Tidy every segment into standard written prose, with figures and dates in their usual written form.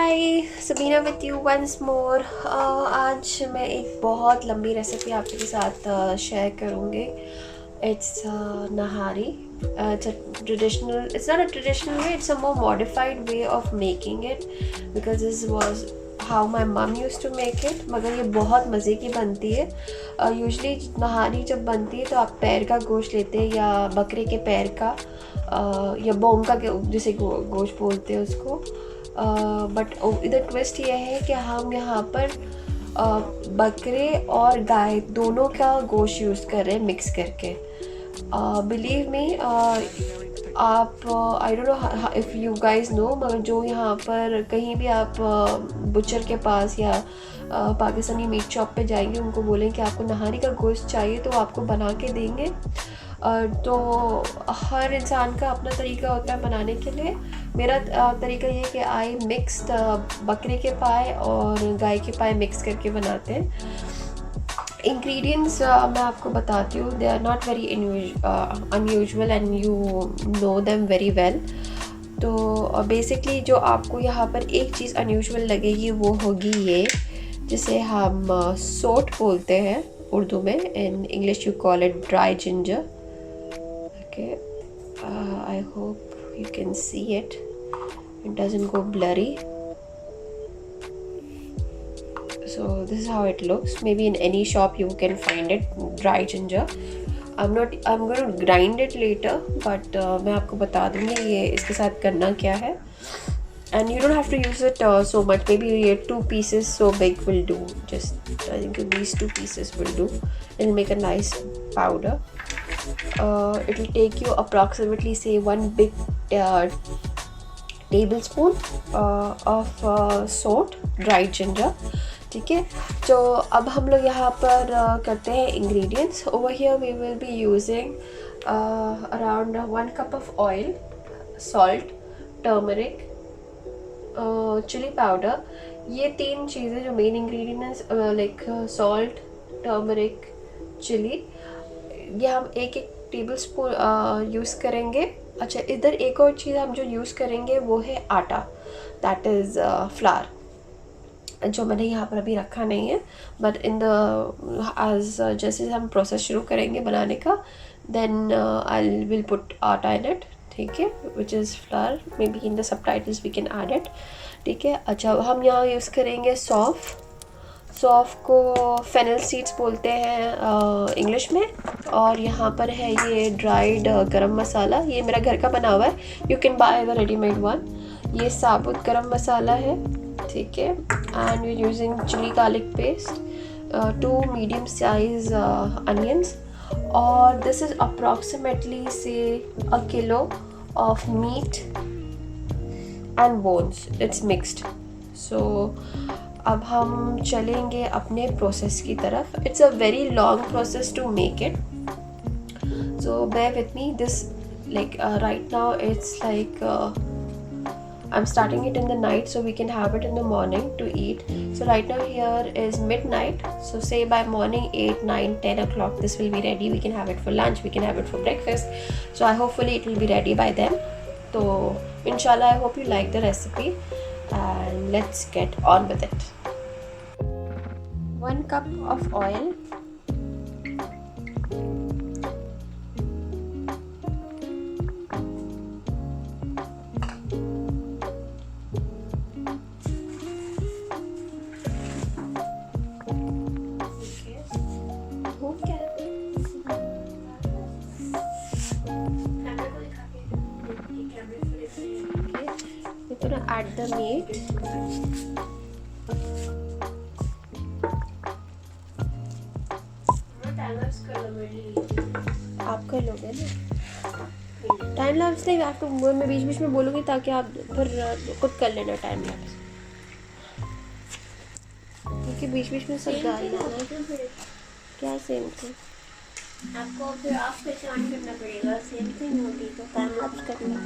Hi, Sabina with you once more. आज मैं एक बहुत लंबी रेसिपी आपके साथ शेयर करूँगी। It's nihari. It's not a traditional way, it's a more modified way of making it because this was how my mom used to make it। मगर ये बहुत मज़े की बनती है। यूजली नहारी जब बनती है तो आप पैर का गोश्त लेते हैं या बकरे के पैर का या बोम का जिसे गोश्त बोलते हैं उसको। बट इधर ट्विस्ट ये है कि हम यहाँ पर बकरे और गाय दोनों का गोश्त यूज़ कर रहे हैं मिक्स करके। बिलीव मी, आप I don't know if you guys know, मगर जो यहाँ पर कहीं भी आप बुचर के पास या पाकिस्तानी मीट शॉप पे जाएंगे, उनको बोलें कि आपको नहारी का गोश्त चाहिए तो आपको बना के देंगे। तो हर इंसान का अपना तरीका होता है बनाने के लिए। मेरा तरीका ये कि आई मिक्स्ड बकरे के पाए और गाय के पाए मिक्स करके बनाते हैं। इंग्रेडिएंट्स मैं आपको बताती हूँ, they are not very unusual and you know them very well. तो बेसिकली जो आपको यहाँ पर एक चीज़ अनयूजुअल लगेगी वो होगी ये, जिसे हम सोट बोलते हैं उर्दू में। In English you call it dry ginger. Okay, I hope you can see it doesn't go blurry. So this is how it looks. Maybe in any shop you can find it, dry ginger. I'm going to grind it later, but मैं आपको बता दूँगी ये इसके साथ करना क्या है। And you don't have to use it so much. Maybe 2 pieces so big will do. Just I think these 2 pieces will do. It'll make a nice powder. It will take you approximately say 1 big tablespoon of salt, dried ginger। ठीक है, तो अब हम लोग यहाँ पर करते हैं ingredients। Over here we will be using around 1 cup of oil, salt, turmeric, chili powder. ये 3 चीज़ें जो main ingredients like salt, turmeric, chili, ये हम एक टेबल स्पून यूज़ करेंगे। अच्छा, इधर एक और चीज़ हम जो यूज़ करेंगे वो है आटा, दैट इज़ फ्लावर, जो मैंने यहाँ पर अभी रखा नहीं है। बट इन द जैसे हम प्रोसेस शुरू करेंगे बनाने का, देन आई विल पुट आटा इन इट। ठीक है, which is flower. May be in the subtitles we can add it. ठीक है, अच्छा हम यहाँ यूज़ करेंगे सौंफ। सौंफ को फेनल सीड्स बोलते हैं इंग्लिश में। और यहाँ पर है ये ड्राइड गरम मसाला, ये मेरा घर का बना हुआ है, you can buy the readymade one. ये साबुत गरम मसाला है। ठीक है, and we using chili garlic paste, 2 medium size onions, और दिस इज़ अप्रॉक्सीमेटली से a kilo of meat and bones. It's mixed. So अब हम चलेंगे अपने प्रोसेस की तरफ। It's a very long process to make it, so bear with me. This like right now it's like I'm starting it in the night so we can have it in the morning to eat. So right now here is midnight, so say by morning 8, 9, 10 o'clock this will be ready. We can have it for lunch, we can have it for breakfast, so I hopefully it will be ready by then. So inshallah I hope you like the recipe and let's get on with it. 1 cup of oil, add the meat, आप कर लोगे ना time lapse? नहीं, आपको मैं बीच बीच में बोलूँगी ताकि आप फिर खुद कर लेना टाइम लैप्स, क्योंकि बीच बीच में सब डाल देना। क्या सेम थिंग? आपको फिर आप कैसे ऑन करना पड़ेगा, सेम थिंग होगी तो टाइम लैप्स करना।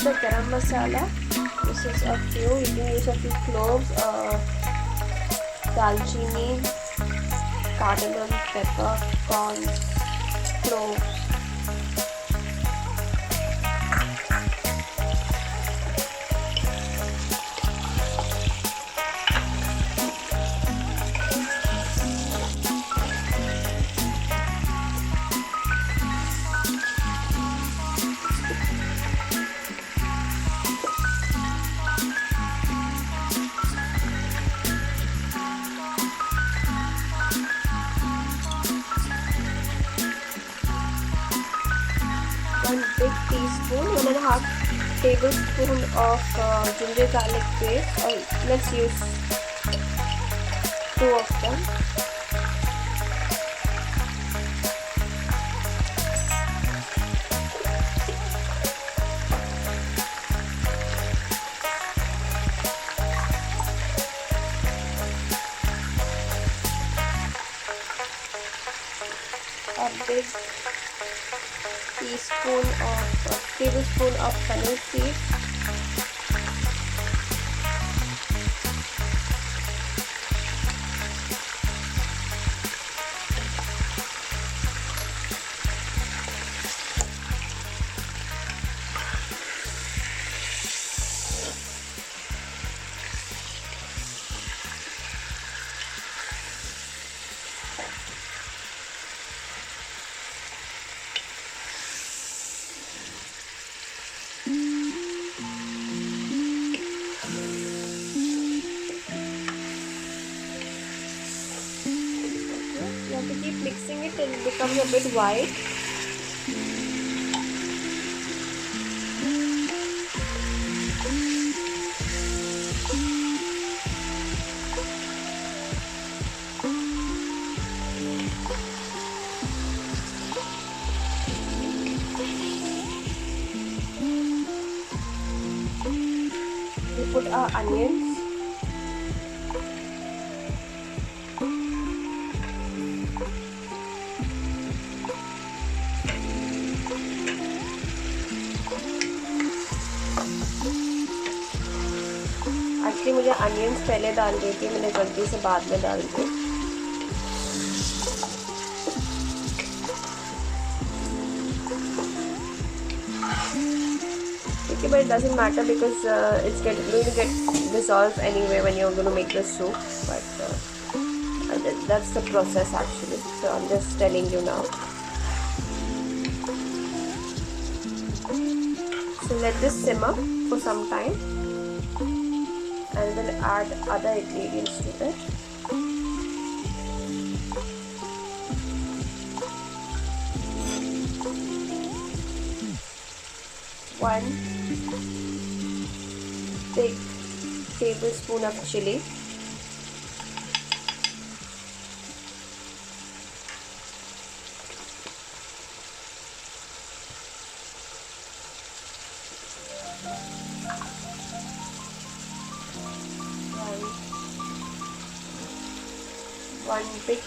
the garam masala. This is a few. You can use a few cloves, dalchini, cardamom, pepper, corn, cloves. Big teaspoon, 1.5 tablespoon of ginger garlic paste, or let's use 2 of them. A big tablespoon of fennel seed, to keep mixing it till it becomes a bit white. We put our onions. Actually मुझे onions पहले डाल दी थी, मैंने गलती से बाद में डाल दी. Okay, but it doesn't matter because it's going to get dissolved anyway when you're going to make the soup. But that's the process actually. So I'm just telling you now. So let this simmer for some time, and then add other ingredients to it. One big tablespoon of chili. One big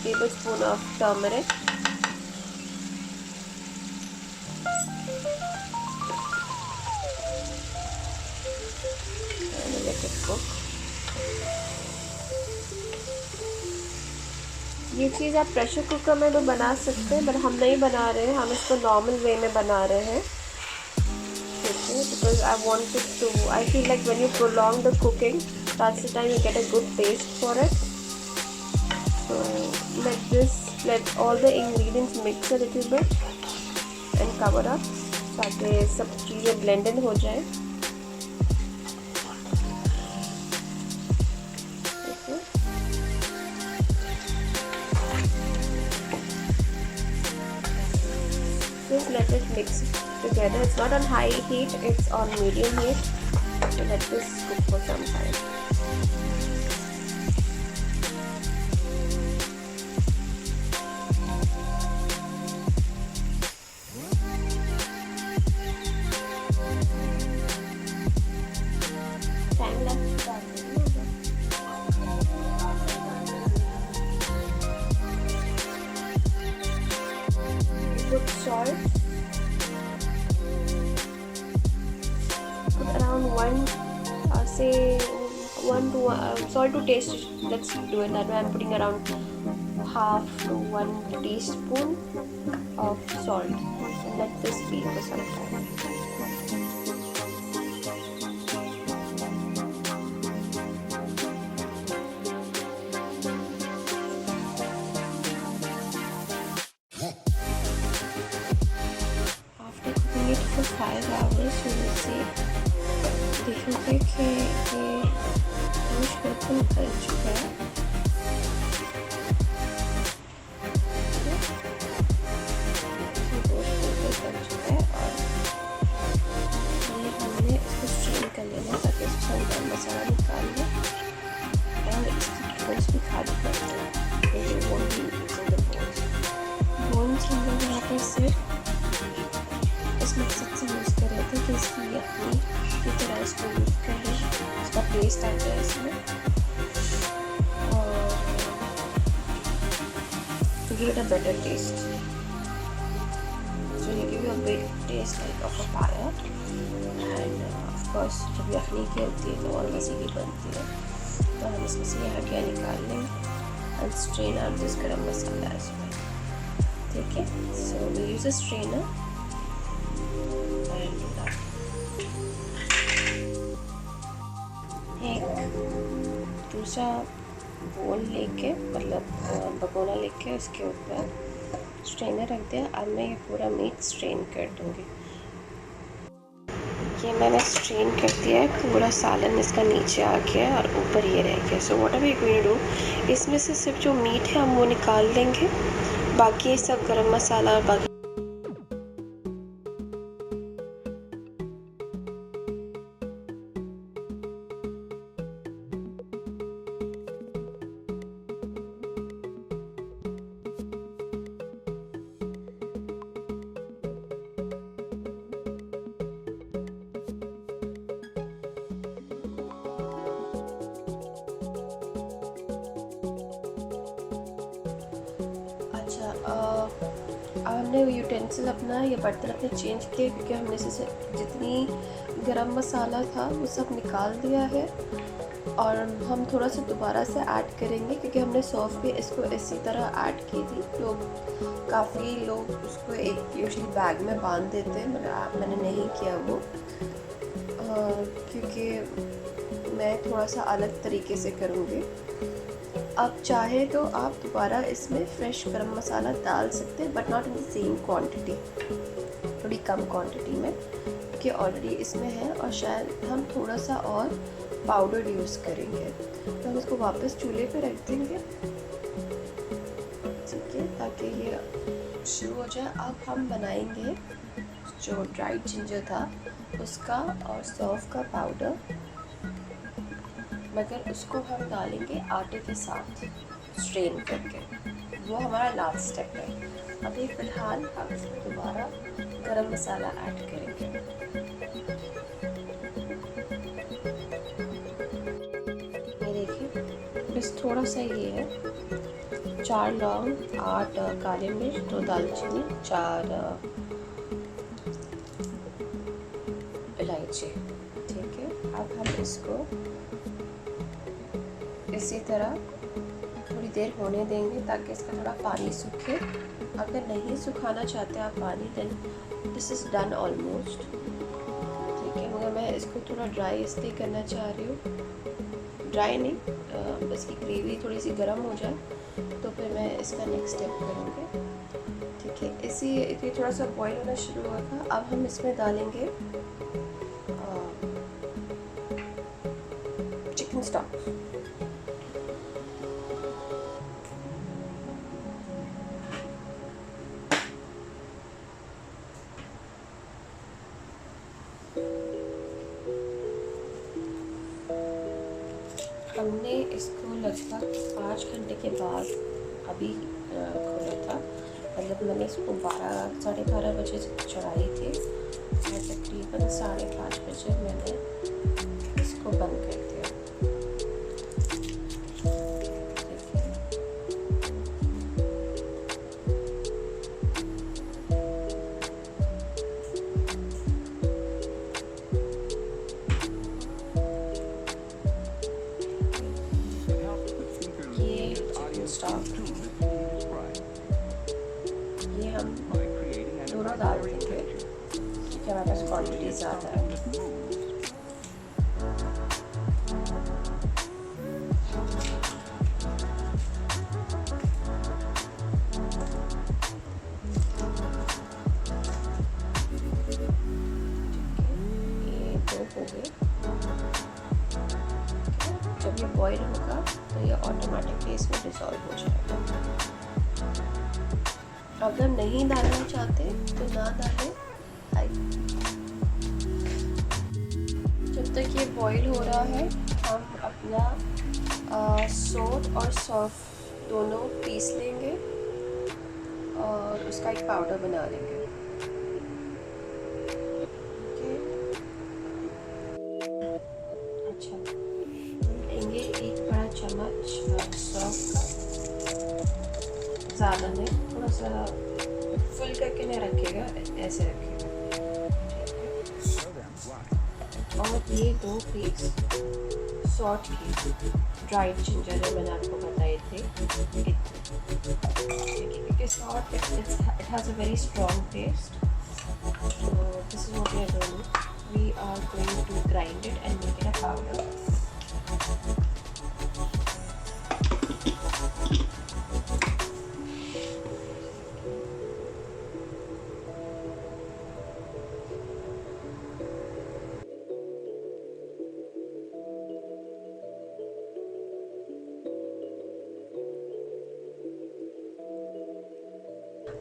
tablespoon of turmeric. And let it cook. ये चीज़ आप pressure cooker में तो बना सकते हैं, but हम नहीं बना रहे हैं, हम इसको नॉर्मल वे में बना रहे हैं. Because I wanted to, I feel like when you prolong the cooking, that's the time you get a good taste for it. So let all the ingredients mix a little bit and cover up ताकि सब चीज़ें blended हो जाए. Just let it mix together. It's not on high heat, it's on medium heat. So let this cook for some time. Time lapse. Put salt. one say 1 to salt to taste. Let's do it that way. I'm putting around half to 1 teaspoon of salt. So let this be for some time. After cooking it for 5 hours, you will see, देखोगे कि ये गोश्त बिल्कुल गल चुका है। गोश्त बिल्कुल गल चुका है और ये हमने इसको स्ट्रेन कर लेना है ताकि इसका गरम मसाला निकाल लें और इसकी बोन्स भी खाली कर दें। ये बोन भी यूजिंग द बोन्स हम लोग यहाँ पर सिर्फ इस मकसद से यूज़ कर रहे थे कि इसकी यखनी की तरह इसको यूज़ करें, इसका टेस्ट आ जाए इसमें और to give it a better taste. So you give you a big taste like of a papaya and of course जब यखनी की होती है तो और मज़ीदी बनती है। तो हम इसमें से ये हड्डियाँ निकाल लें and strain out this गरम मसाला इसमें, ठीक है। So we use a strainer and do that. एक दूसरा बोल लेके मतलब भगोना लेके उसके ऊपर स्ट्रेनर रख दिया। अब मैं ये पूरा मीट स्ट्रेन कर दूँगी। ये मैंने स्ट्रेन कर दिया है, पूरा सालन इसका नीचे आ गया है और ऊपर ये रह गया। So what are we going to do, इसमें से सिर्फ जो मीट है हम वो निकाल लेंगे, बाकी सब गरम मसाला और बाकी अब हमने यूटेंसिल अपना ये बर्तन अपने चेंज किए क्योंकि हमने से जितनी गरम मसाला था वो सब निकाल दिया है और हम थोड़ा सा दोबारा से ऐड करेंगे क्योंकि हमने सौंफ भी इसको इसी तरह ऐड की थी। काफ़ी लोग उसको एक यूजुअली बैग में बांध देते हैं, मगर मैंने नहीं किया वो क्योंकि मैं थोड़ा सा अलग तरीके से करूँगी। आप चाहे तो आप दोबारा इसमें फ्रेश गरम मसाला डाल सकते हैं but not in the same quantity, थोड़ी कम क्वांटिटी में क्योंकि ऑलरेडी इसमें है और शायद हम थोड़ा सा और पाउडर यूज़ करेंगे। तो हम इसको वापस चूल्हे पे रख देंगे, ठीक है, ताकि ये शुरू हो जाए। अब हम बनाएंगे जो ड्राइड जिंजर था उसका और सौंफ का पाउडर, मगर उसको हम डालेंगे आटे के साथ स्ट्रेन करके, वो हमारा लास्ट स्टेप है। अभी फ़िलहाल हम इसमें दोबारा गरम मसाला ऐड करेंगे। ये देखिए बस थोड़ा सा ये है, 4 लौंग, 8 काली मिर्च, 2 दालचीनी, 4 इलायची, ठीक है। अब हम इसको इसी तरह थोड़ी देर होने देंगे ताकि इसका थोड़ा पानी सूखे। अगर नहीं सुखाना चाहते आप पानी, then this is done almost, ठीक है। मगर मैं इसको थोड़ा ड्राई इसलिए करना चाह रही हूँ, ड्राई नहीं, इसकी ग्रेवी थोड़ी सी गर्म हो जाए तो फिर मैं इसका नेक्स्ट स्टेप करूँगी, ठीक है। ये थोड़ा सा बॉईल होना शुरू हुआ था। अब हम इसमें डालेंगे चिकन स्टॉक। हमने इसको लगभग 5 घंटे के बाद अभी खोला था, मतलब मैंने इसको 12 साढ़े 12 बजे चढ़ाई थी और तकरीबन 5:30 बजे मैंने इसको बंद कर दिया। कॉर्नस्टार्च, ये हम दोनों डाल देंगे क्योंकि हमारे पास क्वान्टिटी ज़्यादा है। जब ये बॉईल होगा तो ये ऑटोमेटिकली इसमें डिसॉल्व हो जाएगा। अगर नहीं डालना चाहते तो ना डालें। जब तक ये बॉईल हो रहा है हम अपना सोट और सौंफ दोनों पीस लेंगे और उसका एक पाउडर बना लेंगे। अच्छा, लेंगे एक बड़ा चम्मच सौंफ का, ज़्यादा नहीं, थोड़ा सा फुल करके नहीं रखिएगा, ऐसे रखिएगा, और ये 2 पीस सॉल्ट की ड्राइड जिंजर जो मैंने आपको बताए थे, क्योंकि salt it has a very strong taste. So this is what we are doing. We are going to grind it and make it a powder.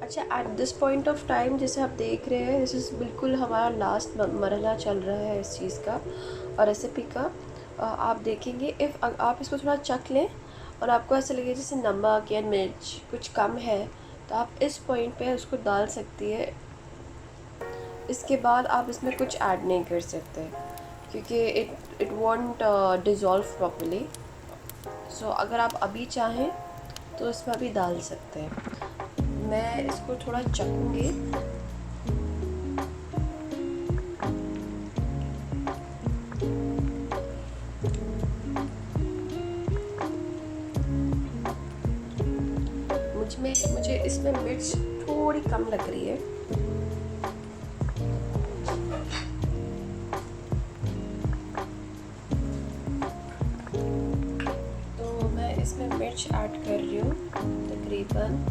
अच्छा, at this point of time जैसे आप देख रहे हैं, दिस इज़ बिल्कुल हमारा last मरहला चल रहा है इस चीज़ का और रेसिपी का। आप देखेंगे इफ़ आप इसको थोड़ा चख लें और आपको ऐसा लगे जैसे नमक या मिर्च कुछ कम है तो आप इस पॉइंट पे उसको डाल सकती है। इसके बाद आप इसमें कुछ ऐड नहीं कर सकते क्योंकि इट वॉन्ट डिज़ोल्व प्रॉपर्ली। सो अगर आप अभी चाहें तो इसमें अभी डाल सकते हैं। मैं इसको थोड़ा चखूँगी। मुझे इसमें मिर्च थोड़ी कम लग रही है। तो मैं इसमें मिर्च ऐड कर रही हूँ तकरीबन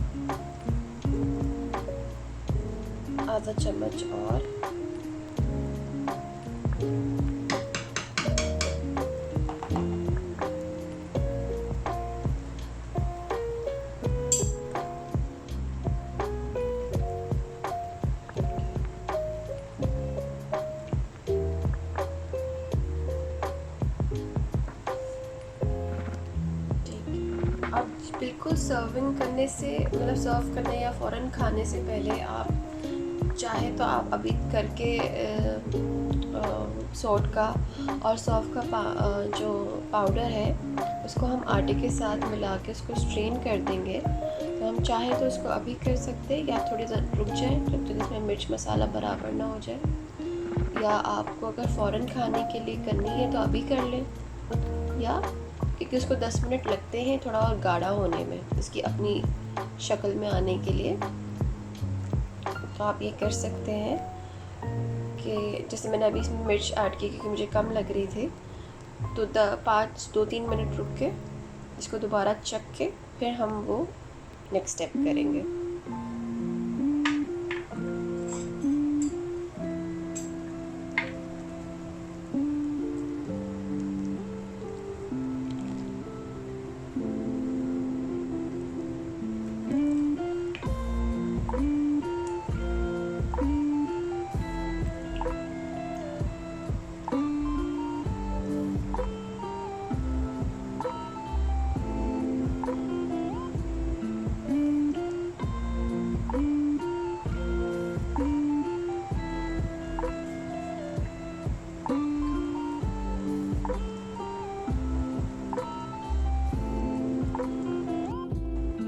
आधा चम्मच और अब बिल्कुल सर्विंग करने से मतलब सर्व करने या फ़ौरन खाने से पहले आप चाहे तो आप अभी करके सोट का और सौंफ का जो पाउडर है उसको हम आटे के साथ मिला के उसको स्ट्रेन कर देंगे। तो हम चाहे तो उसको अभी कर सकते हैं या थोड़ी देर रुक जाए जब तक इसमें मिर्च मसाला बराबर ना हो जाए, या आपको अगर फ़ौरन खाने के लिए करनी है तो अभी कर लें, या क्योंकि उसको 10 मिनट लगते हैं थोड़ा और गाढ़ा होने में, इसकी अपनी शक्ल में आने के लिए। तो आप ये कर सकते हैं कि जैसे मैंने अभी इसमें मिर्च ऐड की क्योंकि मुझे कम लग रही थी, तो 2-3 मिनट रुक के इसको दोबारा चख के फिर हम वो नेक्स्ट स्टेप करेंगे।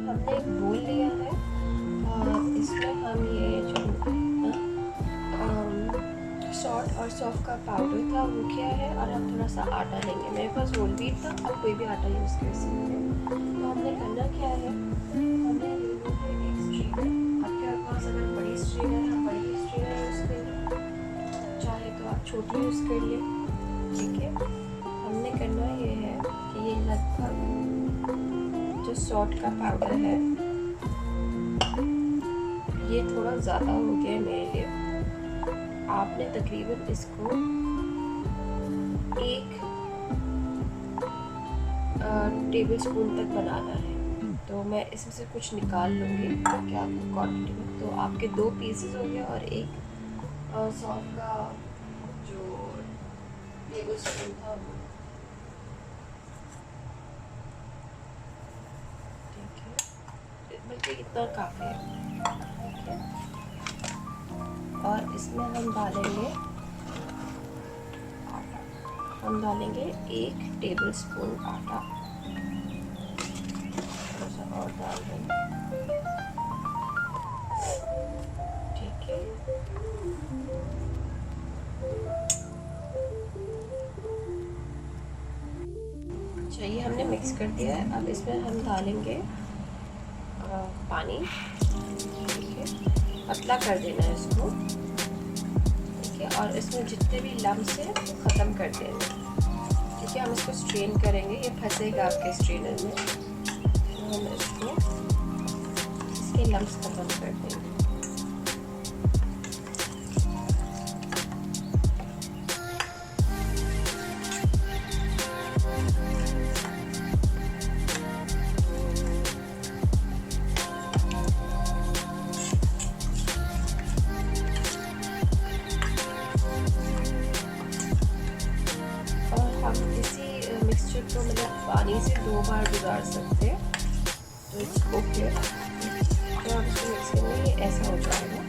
हमने एक बोल लिया है और इसमें हम ये जो सॉल्ट और सौंफ का पाउडर था वो किया है और हम थोड़ा सा आटा लेंगे। मेरे पास होल व्हीट था, आप कोई भी आटा यूज़ कर सकते हैं। तो हमने करना क्या है, छोटी यूज़ कर ले। ठीक है, हमने करना ये है कि ये लगभग जो सॉल्ट का पाउडर है ये थोड़ा ज़्यादा हो गया है मेरे लिए। आपने तकरीबन इसको 1 टेबल स्पून तक बनाना है। तो मैं इसमें से कुछ निकाल लूँगी ताकि आपको क्वांटिटी में, तो आपके 2 पीसेस हो गए और एक सौंफ का जो टेबल स्पून था वो। ठीक है, बल्कि इतना काफ़ी है। ठीक है, और इसमें हम डालेंगे आटा। हम डालेंगे 1 टेबल स्पून आटा, थोड़ा सा और डाल देंगे। ठीक है, चाहिए हमने मिक्स कर दिया है। अब इसमें हम डालेंगे पानी। ठीक है, पतला कर देना है इसको। ठीक है, और इसमें जितने भी लम्स हैं वो ख़त्म कर देंगे। ठीक है, हम इसको स्ट्रेन करेंगे, ये फंसेगा आपके स्ट्रेनर में, तो हम इसको इसके लम्स ख़त्म कर देंगे। हम इसी मिक्सचर को मतलब पानी से 2 बार गुजार सकते हैं, तो इसको फिर तो हम इसको मिक्स करेंगे, ये ऐसा हो जाएगा।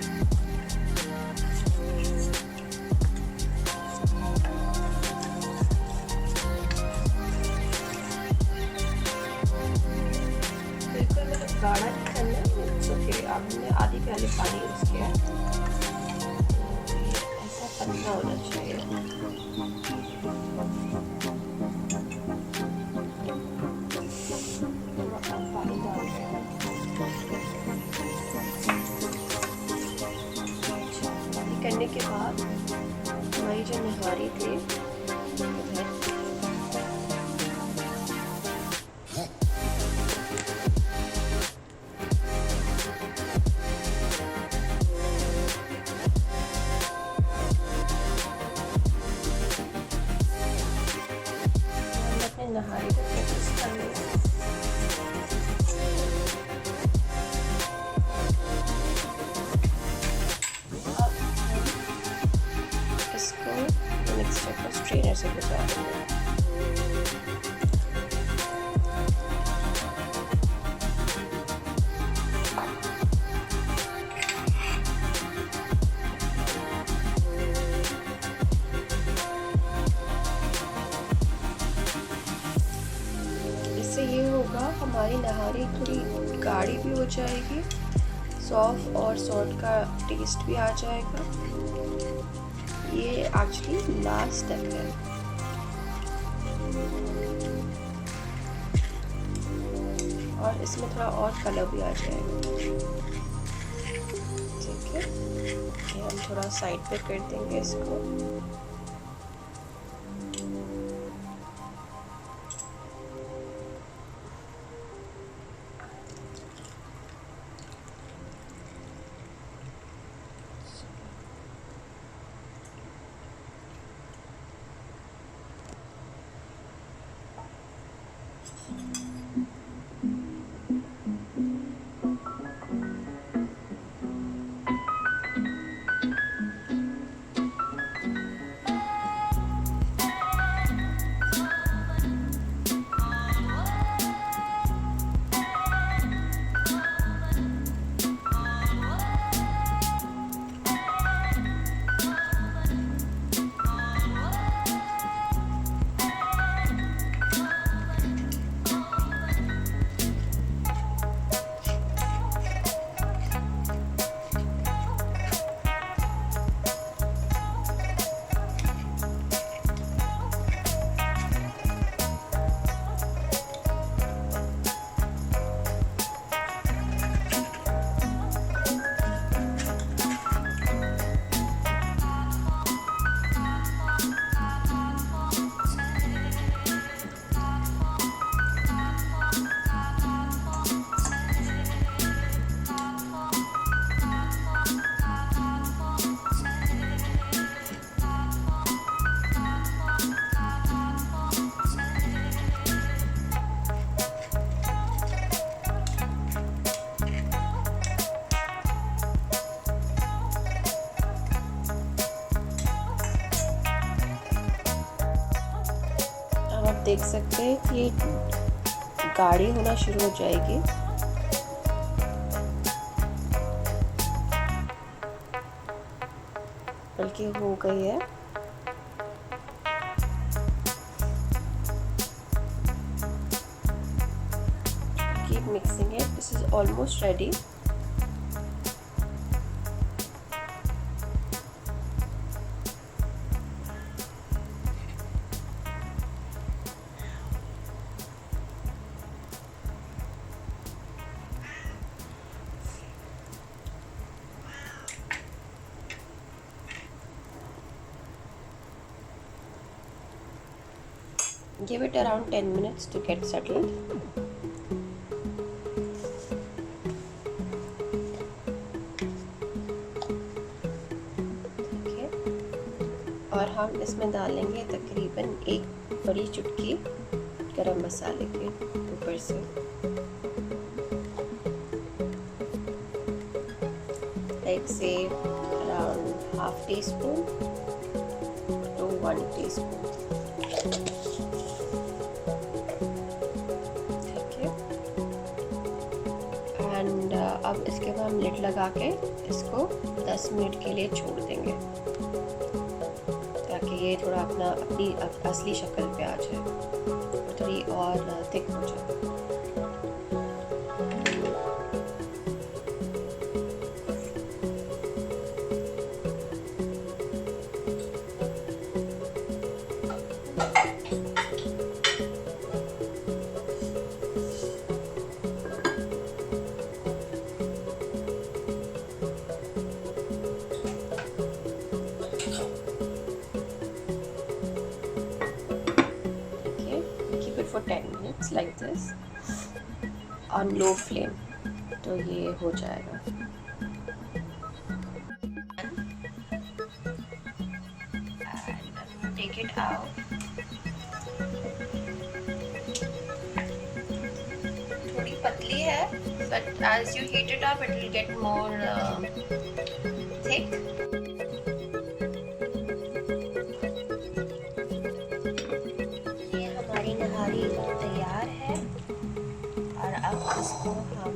बिल्कुल मतलब गाढ़ा नहीं करना है। ओके, अब हमने आधी प्याली पानी यूज़ किया, ऐसा पतला होना चाहिए। करने के बाद हमारी जो निहारी थी अपने नहारी को फोकस कर लेंगे। मिक्सचर को स्ट्रेनर से गुजार देंगे। इससे ये होगा हमारी नहारी थोड़ी गाढ़ी भी हो जाएगी, सौंफ और सॉल्ट का टेस्ट भी आ जाएगा। ये एक्चुअली लास्ट स्टेप है। और इसमें थोड़ा और कलर भी आ जाएगा। ठीक है, ये हम थोड़ा साइड पे कर देंगे इसको। देख सकते हैं कि ये गाढ़ी होना शुरू हो जाएगी। बल्कि हो गई है। Keep mixing it. This is almost ready. Give it around 10 minutes to get settled. Okay. और हम इसमें डालेंगे तकरीबन 1 बड़ी चुटकी गरम मसाले के ऊपर से। Like say around half teaspoon to 1 teaspoon. And अब इसके बाद हम लिड लगा के इसको 10 मिनट के लिए छोड़ देंगे ताकि ये थोड़ा अपनी असली शक्ल पे आ जाए और थोड़ी और थिक हो जाए। For 10 minutes like this on low flame, तो ये हो जाएगा। And take it out। थोड़ी पतली है, but as you heat it up, it will get more thick। नहारी तैयार है और अब इसको हम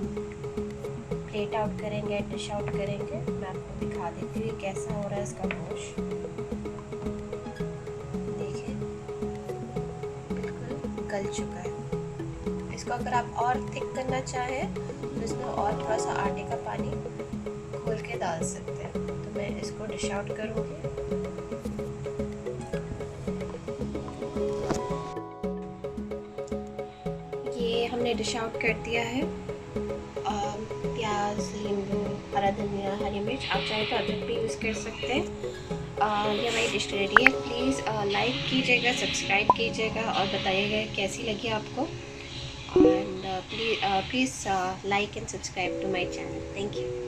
प्लेट आउट करेंगे, डिश आउट करेंगे। मैं आपको दिखा देती हूँ कैसा हो रहा है इसका गोश्त। देखिए बिल्कुल गल चुका है। इसको अगर आप और थिक करना चाहें तो इसमें और थोड़ा सा आटे का पानी घोल के डाल सकते हैं। तो मैं इसको डिश आउट करूँगी। ये हमने डिश आउट कर दिया है। प्याज, नींबू, हरा धनिया, हरी मिर्च, आप चाहे तो अदरक भी यूज़ कर सकते हैं। ये हमारी डिश रेडी है। प्लीज़ लाइक कीजिएगा, सब्सक्राइब कीजिएगा और बताइएगा कैसी लगी आपको। And please like and subscribe to my channel. Thank you.